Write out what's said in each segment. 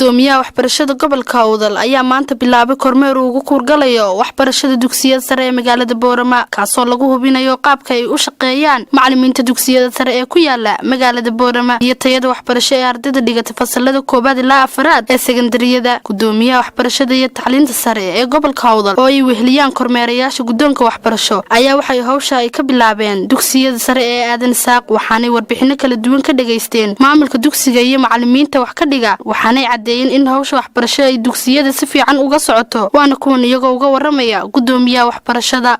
gudoomiyaha waxbarashada gobolka Awdal ayaa maanta bilaabay kormeer uu ugu kurgalayo waxbarashada dugsiyada sare ee magaalada Boorama kaasoo lagu hubinayo qaabka ay u shaqeeyaan macallimiinta dugsiyada sare ee ku yaala magaalada Boorama iyo tayada waxbarasho ee ardayda dhigata fasalada 1 ilaa 4 ee sekondariyada. Gudoomiyaha waxbarashada iyo tacliinta sare ee gobolka Awdal oo ay weheliyaan kormeerayaasha gudoonka waxbarasho ayaa waxay hawsha ay ka bilaabeen dugsiyada sare ee Aadan Saaq waxaanay warbixino kala duwan ka dhageysteen maamulka dugsiga iyo macallimiinta wax ka dhiga waxaanay cadeeyeen in hawsha waxbarasho ay dugsiyada si fiican uga socoto waana kuwan iyagoo uga waramaya gudoomiyaha waxbarashada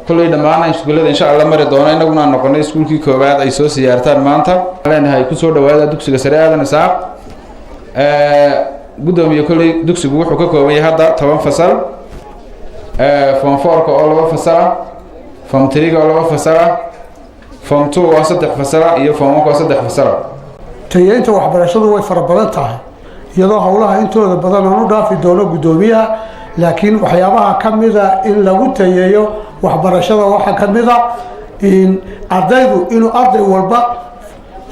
kulay dhamaanay iskuulada insha Allah mari doona inaguna noqonay iskuulkii koobaad ay soo siyaartaan maanta leenahay ku soo dhawaada dugsiga sare Aadan Saaq gudoomiyaha kulay dugsigu wuxuu ka kooban yahay hadda 10 fasal form 4 oo 2 fasal form 3 oo 2 fasal form 2 oo 3 fasal iyo form 1 oo 3 fasal tayeynta waxbarashadu way farabadan tahay iyadoo hawlaha intooda badan aanu dhaafi doono gudoomiyaha laakiin waxyaabaha kamida in lagu tayeeyo waxbarashada waxa kamida in ardaydu inuu arday walba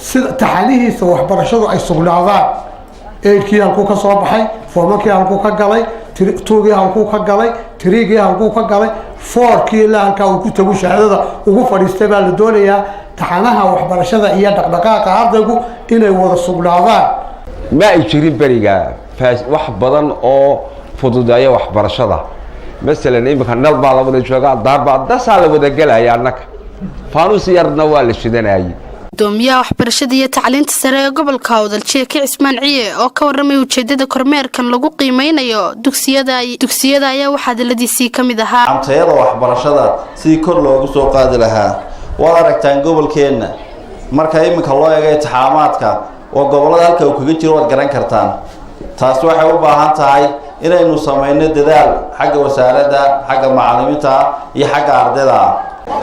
sida taxalihiisa waxbarashadu ay sugnaadaan eedkii halku ka soo baxay foomkii halku ka galay tuugii halku ka galay tiriigii halku ka galay foorkii la halka uu ku tago shahaadada ugu fadhiistay baa la doonayaa taxanaha waxbarashada iyo dhaqdhaqaaqa ardaygu inay wada sugnaadaan ma ay jirin bariga wax badan oo fududeeya waxbarashada مثلا imika nal baa la wada joogaa darba dasaa la wada galaya annaka faanus yarna waa la shidanayay gudoomiyaha waxbarashada iyo tacliinta sare ee gobolka Awdal Sheekh Ismaan Ciye oo ka waramay ujeedada kormeerkan lagu qiimeynayo dugsiyada ayaa waxa daladiisii kamid ahaa amtayada waxbarashada si kor loogu soo qaadi lahaa wada aragtaan gobolkeena marka imika loo eego imtixaamaadka oo gobolada halka uu kaga jiro wad garan kartaan taas waxay u baahan tahay inaynu sameeyno dadaal xagga wasaaradda xagga macallimiinta iyo xagga ardayda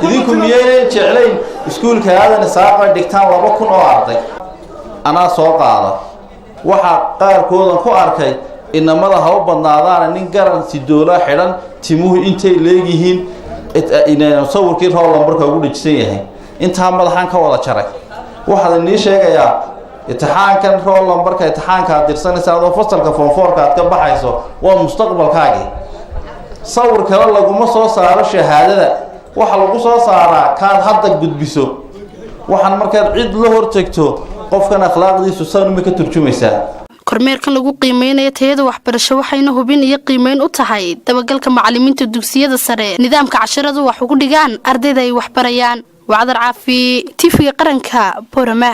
idinku miyay jecelayn iskuulka Aadan Saaq dhigtaan 2,000 oo arday ana soo qaada waxa qaarkood ku arkay inamada ha u badnaadaan nin garan si doola xiran timuhu intay leeyihiin inay sawirkii rool lambarka ugu dhijisan yahay inta madaxan ka wada jaray waxa la sheegayaa imtixaankan rool lambarka imtixaanka dirsanaysa oo fasalka form 4 ka baxayso waa mustaqbalkaaga sawir kale laguma soo saaro shahaadada waxa lagu soo saaraa kaad hadda gudbiso waxaan markaad cid la hortagto qofkan akhlaaqdiisu saanuma ka turjumaysaa kormeerkan lagu qiimeynayo tayada waxbarasho waxayna hubin iyo qiimeyn u tahay dabagalka macallimiinta dugsiyada sare nidaamka casharadu wax ugu dhigaan ardayda ay wax barayaan wacdar caafi TV qaranka Boorama.